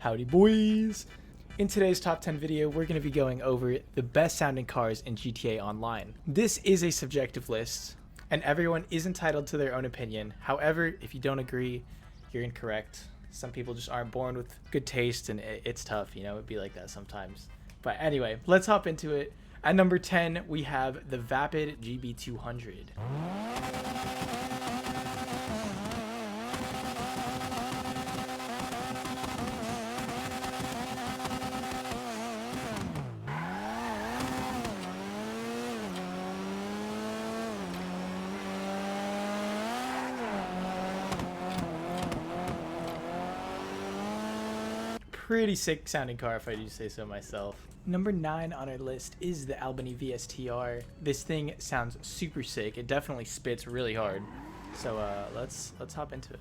Howdy boys! In today's top 10 video, we're going to be going over the best sounding cars in GTA Online. This is a subjective list, and everyone is entitled to their own opinion. However, if you don't agree, you're incorrect. Some people just aren't born with good taste, and it's tough, you know, it'd be like that sometimes. But anyway, let's hop into it. At number 10, we have the Vapid GB200. Pretty sick sounding car if I do say so myself. Number 9 on our list is the Albany VSTR. This thing sounds super sick. It definitely spits really hard. So let's hop into it.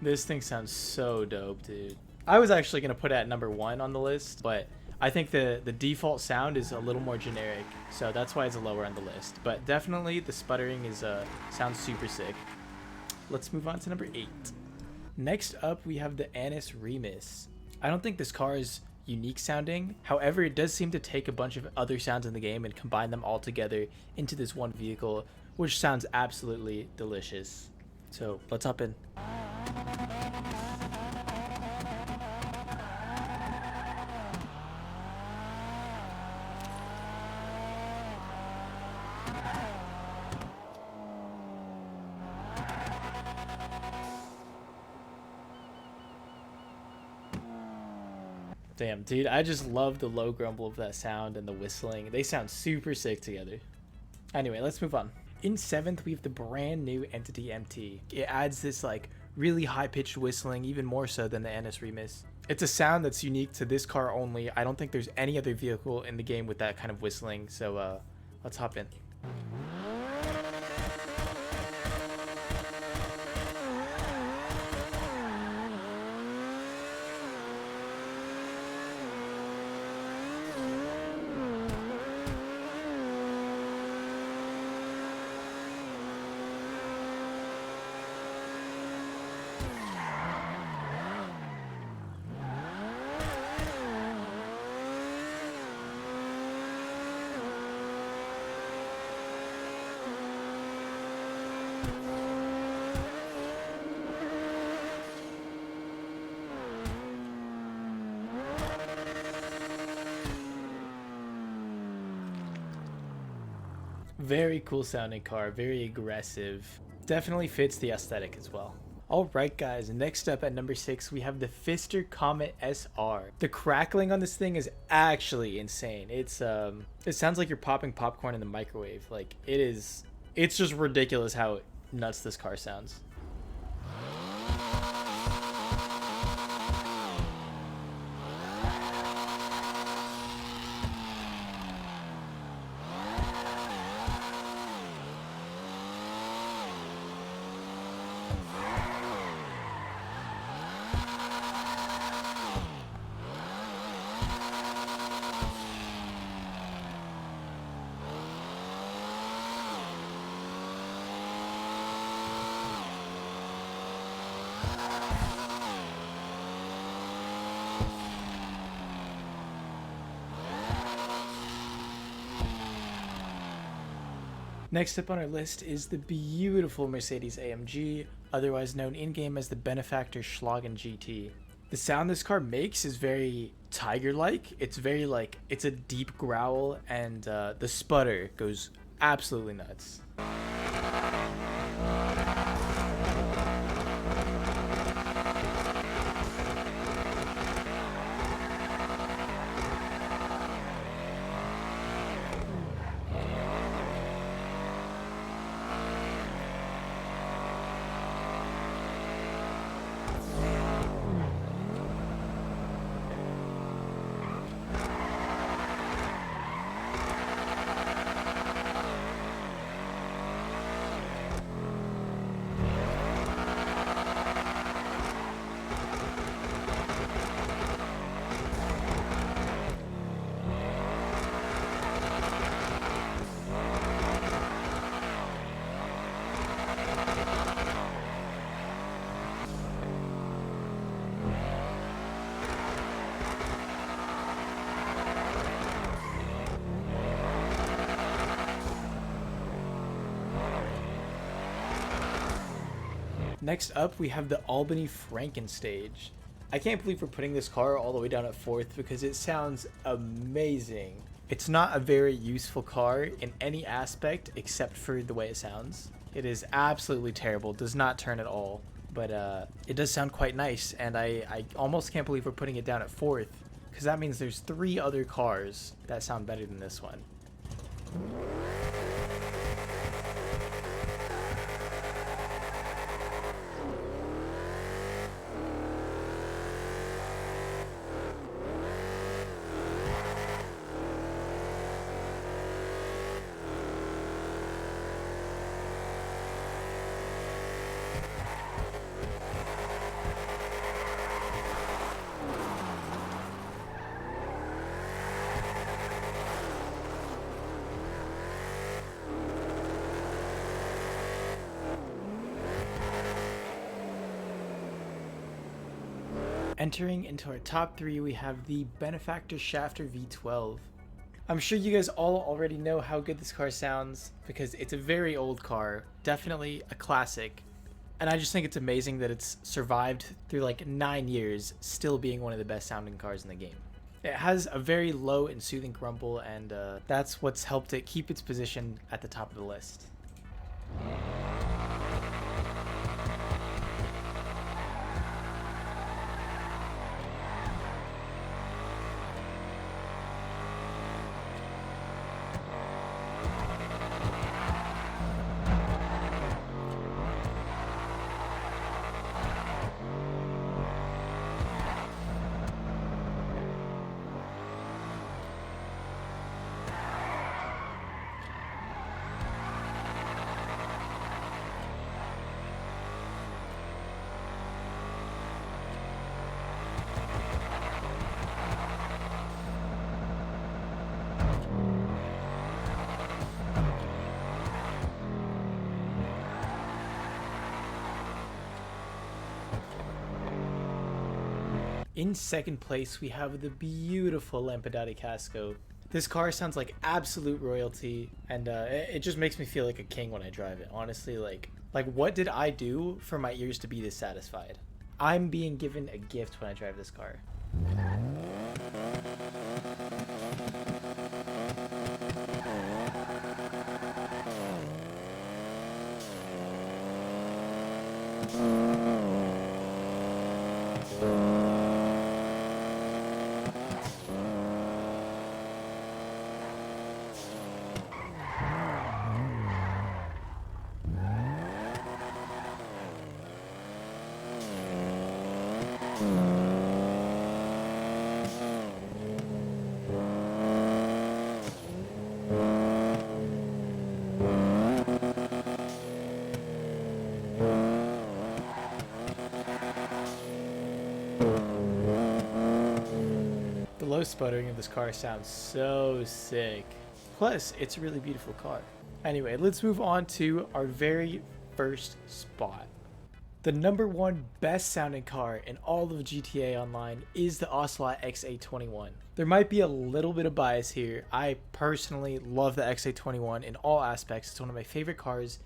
This thing sounds so dope, dude. I was actually going to put it at number 1 on the list, but I think the default sound is a little more generic, so that's why it's lower on the list. But definitely the sputtering is sounds super sick. Let's move on to number 8. Next up, we have the Annis Remus. I don't think this car is unique sounding. However, it does seem to take a bunch of other sounds in the game and combine them all together into this one vehicle, which sounds absolutely delicious. So let's hop in. Damn, dude, I just love the low grumble of that sound and the whistling. They sound super sick together. Anyway, let's move on. In 7th, we have the brand new Entity MT. It adds this like really high-pitched whistling, even more so than the Annis Remus. It's a sound that's unique to this car only. I don't think there's any other vehicle in the game with that kind of whistling, so let's hop in. Very cool sounding car, very aggressive. Definitely fits the aesthetic as well. Alright guys, next up at number 6 we have the Pfister Comet SR. The crackling on this thing is actually insane. It sounds like you're popping popcorn in the microwave. Like it's just ridiculous how nuts this car sounds. Next up on our list is the beautiful Mercedes AMG, otherwise known in-game as the Benefactor Schlagen GT. The sound this car makes is very tiger-like. It's very like, it's a deep growl, and the sputter goes absolutely nuts. Next up, we have the Albany Frankenstage. I can't believe we're putting this car all the way down at 4th because it sounds amazing. It's not a very useful car in any aspect except for the way it sounds. It is absolutely terrible, does not turn at all, but it does sound quite nice, and I almost can't believe we're putting it down at 4th because that means there's 3 other cars that sound better than this one. Entering into our top 3, we have the Benefactor Shafter V12. I'm sure you guys all already know how good this car sounds because it's a very old car, definitely a classic. And I just think it's amazing that it's survived through like 9 years, still being one of the best sounding cars in the game. It has a very low and soothing grumble, and that's what's helped it keep its position at the top of the list. In second place, we have the beautiful Lampadati Casco. This car sounds like absolute royalty, and it just makes me feel like a king when I drive it. Honestly, like what did I do for my ears to be this satisfied? I'm being given a gift when I drive this car. The low sputtering of this car sounds so sick. Plus, it's a really beautiful car. Anyway, let's move on to our very first spot. The number 1 best sounding car in all of GTA Online is the Ocelot XA21. There might be a little bit of bias here. I personally love the XA21 in all aspects. It's one of my favorite cars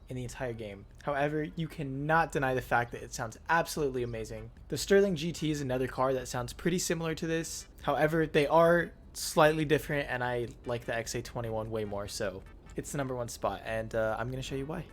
in the entire game. However, you cannot deny the fact that it sounds absolutely amazing. The Sterling GT is another car that sounds pretty similar to this. However, they are slightly different, and I like the XA21 way more, so it's the number 1 spot, and I'm going to show you why.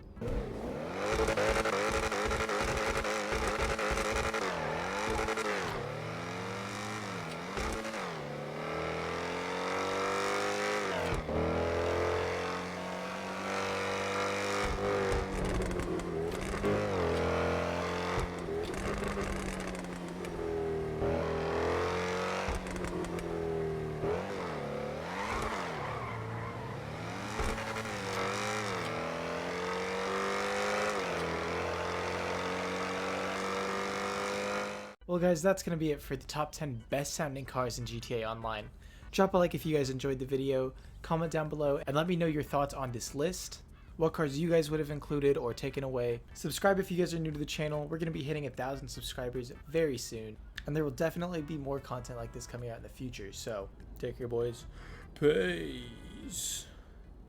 Well guys, that's going to be it for the top 10 best sounding cars in GTA Online. Drop a like if you guys enjoyed the video, comment down below, and let me know your thoughts on this list, what cars you guys would have included or taken away. Subscribe if you guys are new to the channel. We're going to be hitting 1,000 subscribers very soon, and there will definitely be more content like this coming out in the future, so take care boys. Peace.